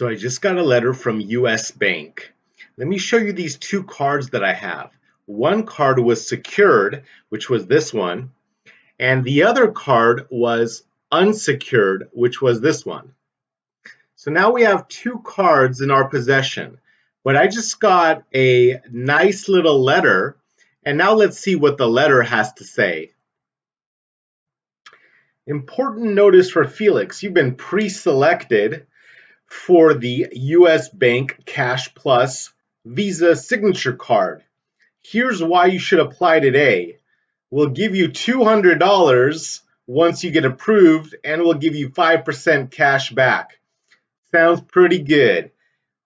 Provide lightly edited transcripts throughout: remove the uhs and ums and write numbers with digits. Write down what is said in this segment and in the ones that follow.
So I just got a letter from US Bank. Let me show you these two cards that I have. One card was secured, which was this one, and the other card was unsecured, which was this one. So now we have two cards in our possession, but I just got a nice little letter, and now let's see what the letter has to say. Important notice for Felix, you've been pre-selected for the US Bank Cash Plus Visa Signature Card. Here's why you should apply today. We'll give you $200 once you get approved, and we'll give you 5% cash back. Sounds pretty good.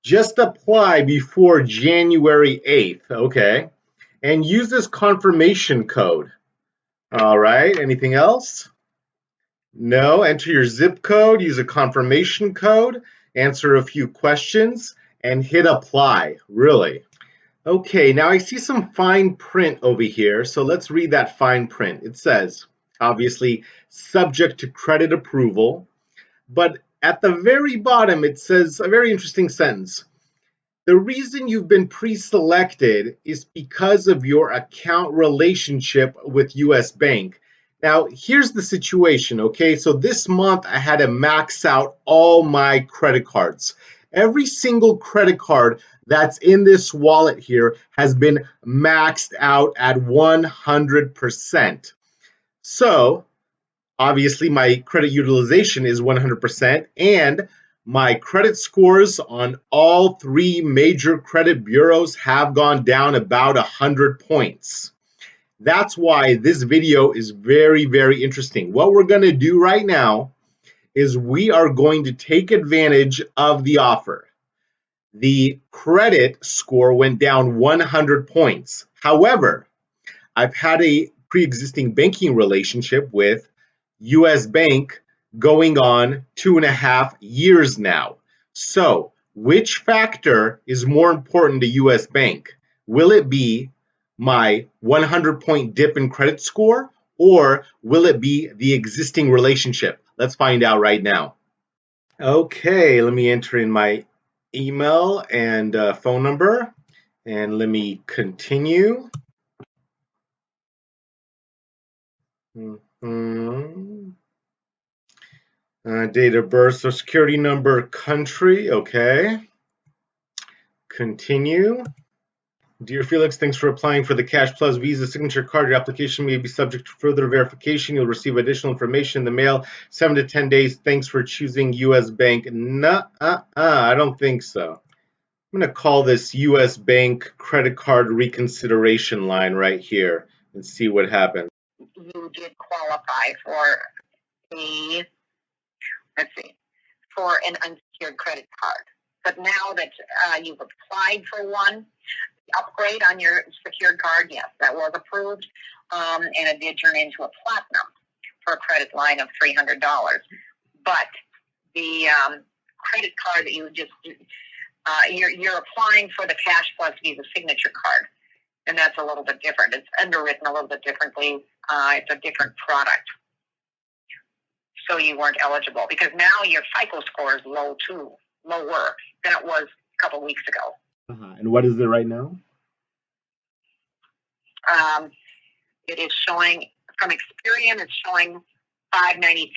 Just apply before January 8th, okay? And use this confirmation code. All right, anything else? No, enter your zip code, use a confirmation code, answer a few questions, and hit apply, really. Okay, now I see some fine print over here, so let's read that fine print. It says, obviously, subject to credit approval, but at the very bottom it says a very interesting sentence. The reason you've been pre-selected is because of your account relationship with US Bank. Now, here's the situation, okay? So this month I had to max out all my credit cards. Every single credit card that's in this wallet here has been maxed out at 100%. So, obviously, my credit utilization is 100%, and my credit scores on all three major credit bureaus have gone down about 100 points. That's why this video is very, very interesting. What we're going to do right now is we are going to take advantage of the offer. The credit score went down 100 points. However, I've had a pre-existing banking relationship with US Bank going on 2.5 years now. So, which factor is more important to US Bank? Will it be my 100-point dip in credit score, or will it be the existing relationship? Let's find out right now. Okay, let me enter in my email and phone number, and let me continue. Date of birth, social security number, country, okay. Continue. Dear Felix, thanks for applying for the Cash Plus Visa Signature Card. Your application may be subject to further verification. You'll receive additional information in the mail 7 to 10 days. Thanks for choosing US Bank. I don't think so. I'm going to call this US Bank credit card reconsideration line right here and see what happens. You did qualify for for an unsecured credit card. But now that you've applied for one, upgrade on your secured card, yes, that was approved, and it did turn into a platinum for a credit line of $300. But the credit card that you just you're applying for the Cash Plus Visa Signature Card, and that's a little bit different. It's underwritten a little bit differently. It's a different product. So you weren't eligible because now your FICO score is lower than it was a couple weeks ago. And what is it right now? It is showing, from Experian, it's showing 595.